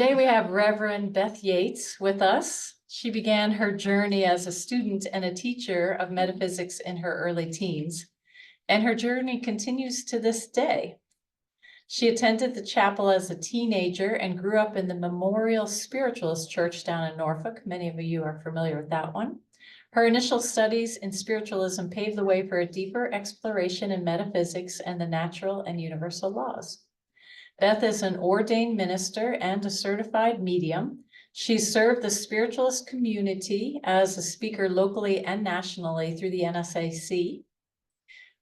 Today we have Reverend Beth Yates with us. She began her journey as a student and a teacher of metaphysics in her early teens, and her journey continues to this day. She attended the chapel as a teenager and grew up in the Memorial Spiritualist Church down in Norfolk. Many of you are familiar with that one. Her initial studies in spiritualism paved the way for a deeper exploration in metaphysics and the natural and universal laws. Beth is an ordained minister and a certified medium. She served the Spiritualist Community as a speaker locally and nationally through the NSAC.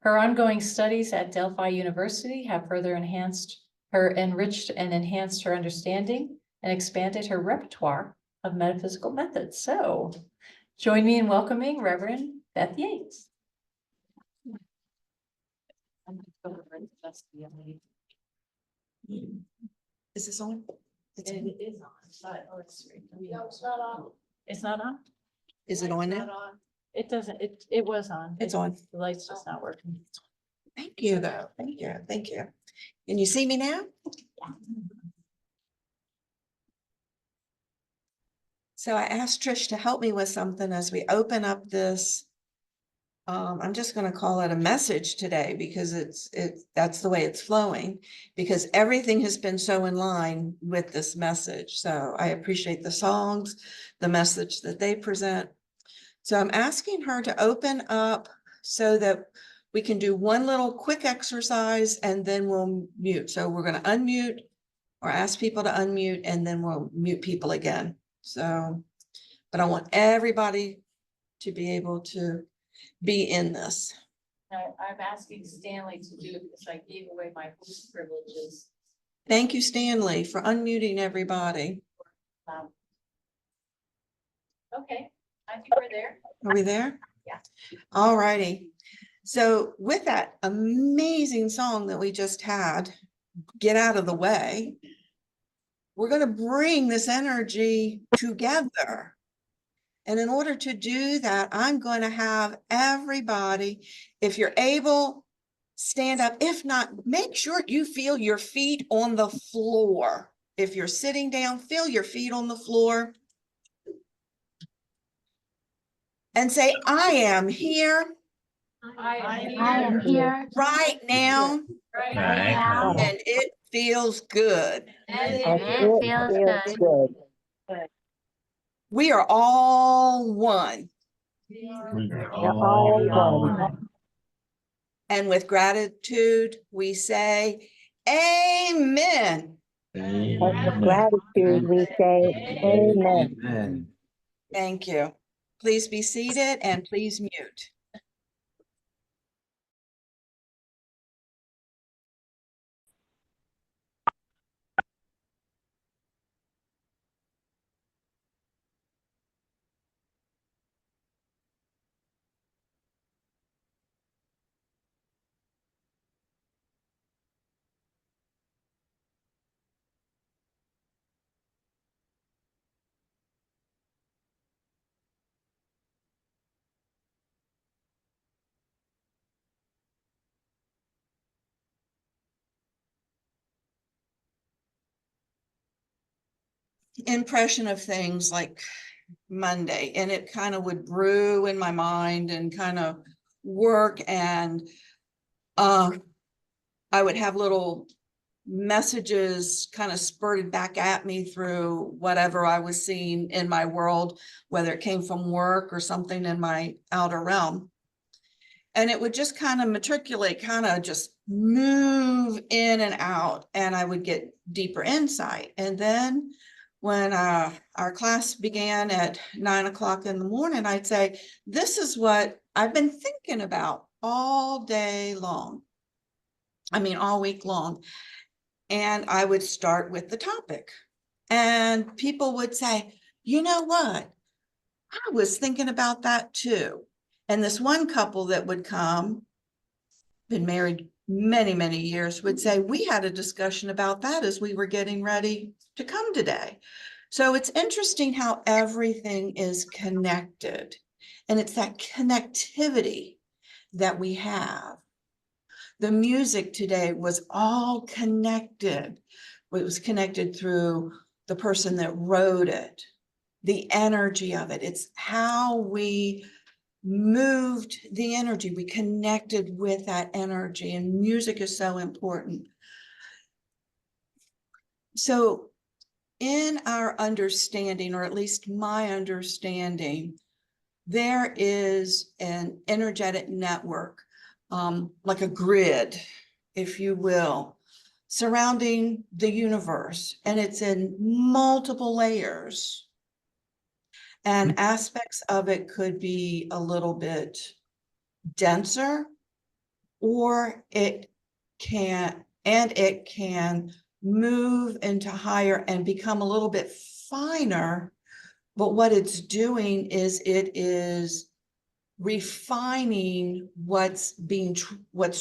Her ongoing studies at Delphi University have further enriched and enhanced her understanding and expanded her repertoire of metaphysical methods. So join me in welcoming Reverend Beth Yates. Is this on? It is on. Oh, it's no, it's not on. It's not on? Is it on now? It doesn't, it was on. It's on. The light's just not working. Thank you, though. Thank you. Thank you. Can you see me now? So I asked Trish to help me with something as we open up this. I'm just going to call it a message today because that's the way it's flowing, because everything has been so in line with this message. So I appreciate the songs, the message that they present. So I'm asking her to open up so that we can do one little quick exercise and then we'll mute. So we're going to unmute or ask people to unmute and then we'll mute people again. So, but I want everybody to be able to be in this. I'm asking Stanley to do it because I gave away my host privileges. Thank you, Stanley, for unmuting everybody. Okay, I think we're there. Are we there? Yeah. All righty. So with that amazing song that we just had, Get Out of the Way, we're going to bring this energy together. And in order to do that, I'm going to have everybody, if you're able, stand up. If not, make sure you feel your feet on the floor. If you're sitting down, feel your feet on the floor. And say, I am here. I am here Right now. right now. And it feels good. And it feels good. We are all one. And with gratitude, we say, Amen. And with gratitude, we say, Amen. Thank you. Please be seated and please mute. Impression of things like Monday, and it kind of would brew in my mind and kind of work, and I would have little messages kind of spurted back at me through whatever I was seeing in my world, whether it came from work or something in my outer realm. And it would just kind of matriculate, kind of just move in and out, and I would get deeper insight. And then when our class began at 9 o'clock in the morning, I'd say, this is what I've been thinking about all day long. I mean, all week long. And I would start with the topic. And people would say, you know what? I was thinking about that too. And this one couple that would come, been married many, many years, would say, we had a discussion about that as we were getting ready to come today. So it's interesting how everything is connected. And it's that connectivity that we have. The music today was all connected. It was connected through the person that wrote it, the energy of it. It's how we moved the energy. We connected with that energy, and music is so important. So in our understanding, or at least my understanding, there is an energetic network, like a grid, if you will, surrounding the universe, and it's in multiple layers. And aspects of it could be a little bit denser, or it can move into higher and become a little bit finer. But what it's doing is it is refining what's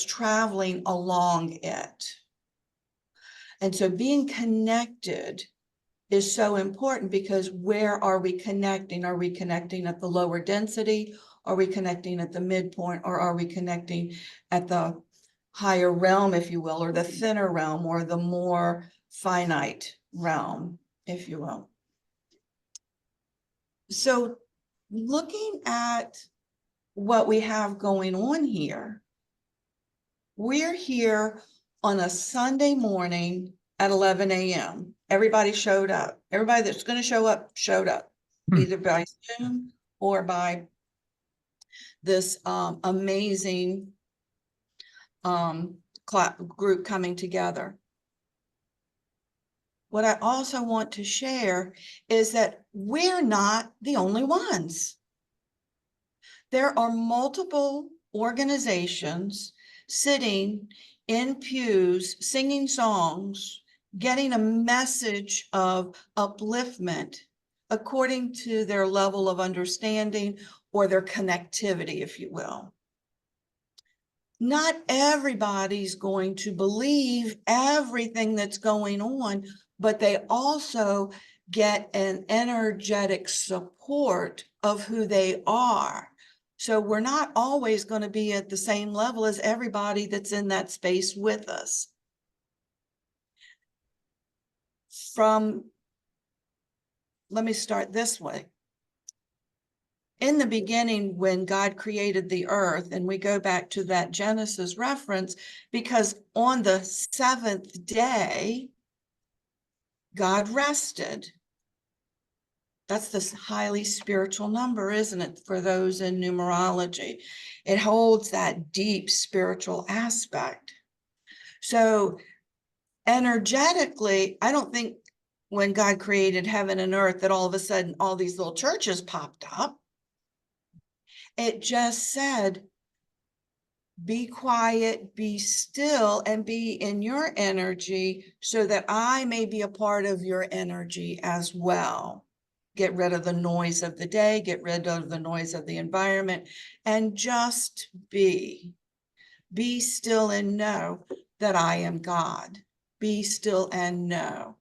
traveling along it. And so being connected is so important, because where are we connecting? Are we connecting at the lower density? Are we connecting at the midpoint? Or are we connecting at the higher realm, if you will, or the thinner realm, or the more finite realm, if you will? So looking at what we have going on here, we're here on a Sunday morning at 11 a.m. Everybody showed up. Everybody that's going to show up showed up, either by Zoom or by this amazing group coming together. What I also want to share is that we're not the only ones. There are multiple organizations sitting in pews, singing songs, getting a message of upliftment according to their level of understanding or their connectivity, if you will. Not everybody's going to believe everything that's going on, but they also get an energetic support of who they are. So we're not always going to be at the same level as everybody that's in that space with us. Let me start this way. In the beginning, when God created the earth, and we go back to that Genesis reference, because on the seventh day, God rested. That's this highly spiritual number, isn't it, for those in numerology? It holds that deep spiritual aspect. So energetically, I don't think when God created heaven and earth that all of a sudden all these little churches popped up. It just said, be quiet, be still, and be in your energy so that I may be a part of your energy as well. Get rid of the noise of the day, get rid of the noise of the environment, and just be. Be still and know that I am God. Be still and know.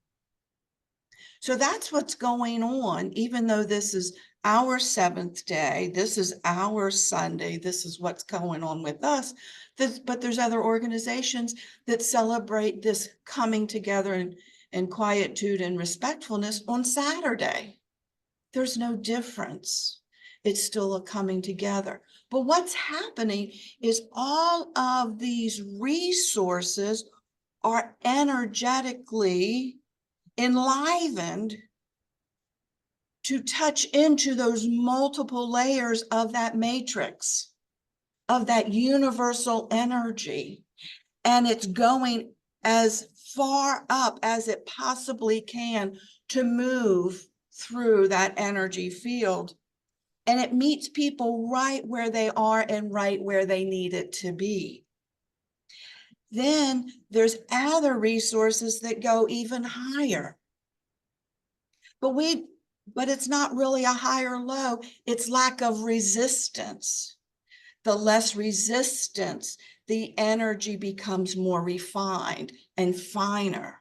So that's what's going on, even though this is our seventh day, this is our Sunday, this is what's going on with us. But there's other organizations that celebrate this coming together in quietude and respectfulness on Saturday. There's no difference. It's still a coming together. But what's happening is all of these resources are energetically enlivened to touch into those multiple layers of that matrix, of that universal energy. And it's going as far up as it possibly can to move through that energy field. And it meets people right where they are and right where they need it to be. Then there's other resources that go even higher. But it's not really a high or low, it's lack of resistance. The less resistance, the energy becomes more refined and finer.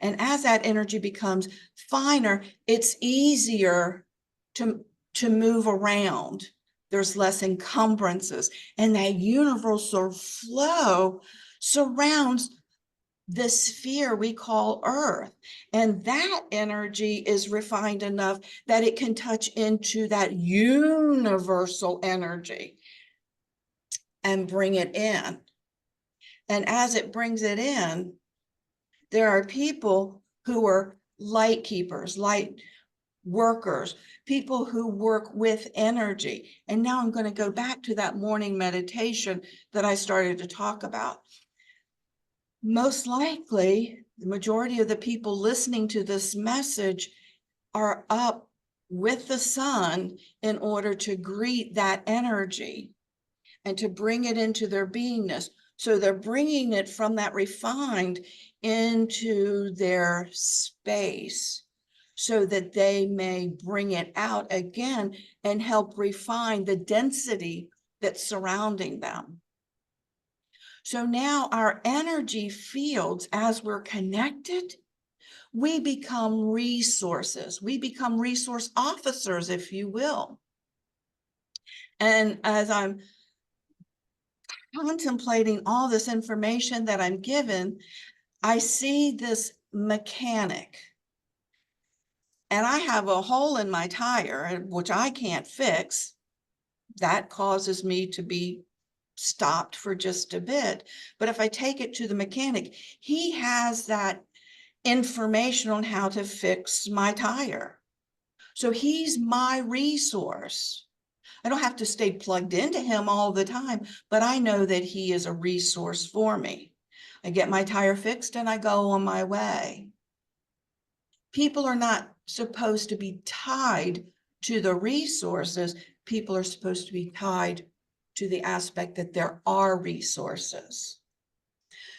And as that energy becomes finer, it's easier to move around. There's less encumbrances, and that universal flow surrounds this sphere we call Earth. And that energy is refined enough that it can touch into that universal energy and bring it in. And as it brings it in, there are people who are light keepers, light workers, people who work with energy. And now I'm going to go back to that morning meditation that I started to talk about. Most likely, the majority of the people listening to this message are up with the sun in order to greet that energy and to bring it into their beingness. So they're bringing it from that refined into their space so that they may bring it out again and help refine the density that's surrounding them. So now our energy fields, as we're connected, we become resources. We become resource officers, if you will. And as I'm contemplating all this information that I'm given, I see this mechanic. And I have a hole in my tire, which I can't fix. That causes me to be stopped for just a bit. But if I take it to the mechanic, he has that information on how to fix my tire. So he's my resource. I don't have to stay plugged into him all the time, but I know that he is a resource for me. I get my tire fixed and I go on my way. People are not supposed to be tied to the resources. People are supposed to be tied to the aspect that there are resources.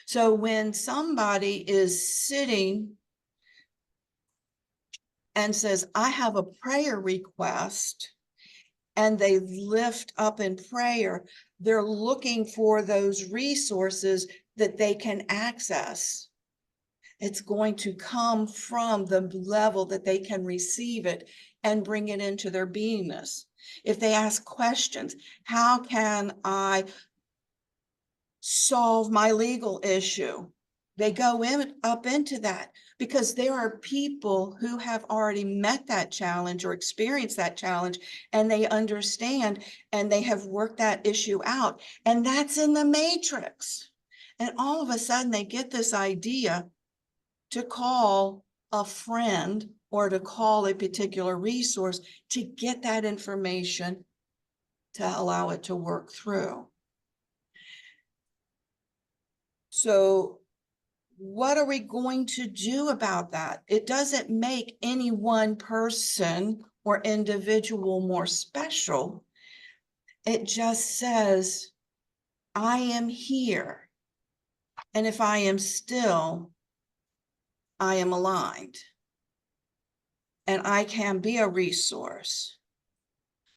So when somebody is sitting and says, I have a prayer request, and they lift up in prayer, they're looking for those resources that they can access. It's going to come from the level that they can receive it and bring it into their beingness. If they ask questions, how can I solve my legal issue? They go up into that because there are people who have already met that challenge or experienced that challenge, and they understand and they have worked that issue out. And that's in the matrix. And all of a sudden they get this idea to call a friend or to call a particular resource to get that information to allow it to work through. So what are we going to do about that? It doesn't make any one person or individual more special. It just says, I am here. And if I am still, I am aligned. And I can be a resource.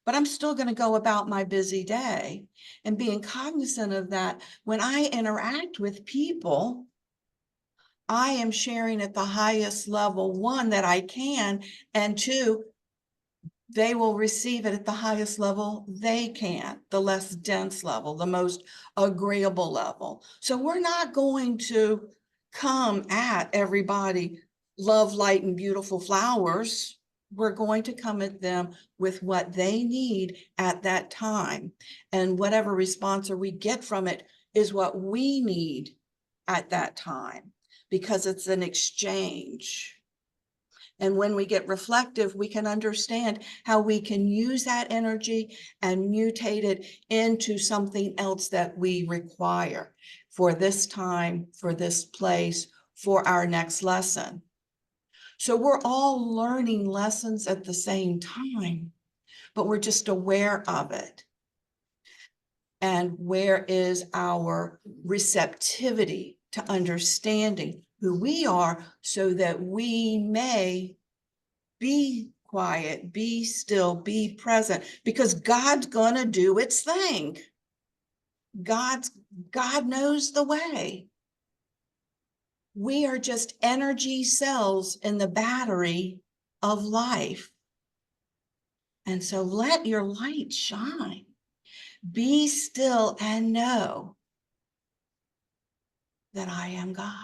But I'm still going to go about my busy day, and being cognizant of that. When I interact with people, I am sharing at the highest level, one, that I can, and two, they will receive it at the highest level they can, the less dense level, the most agreeable level. So we're not going to come at everybody, love, light, and beautiful flowers. We're going to come at them with what they need at that time. And whatever response we get from it is what we need at that time, because it's an exchange. And when we get reflective, we can understand how we can use that energy and mutate it into something else that we require for this time, for this place, for our next lesson. So we're all learning lessons at the same time, but we're just aware of it. And where is our receptivity to understanding who we are, so that we may be quiet, be still, be present, because God's going to do its thing. God knows the way. We are just energy cells in the battery of life. And so let your light shine. Be still and know that I am God.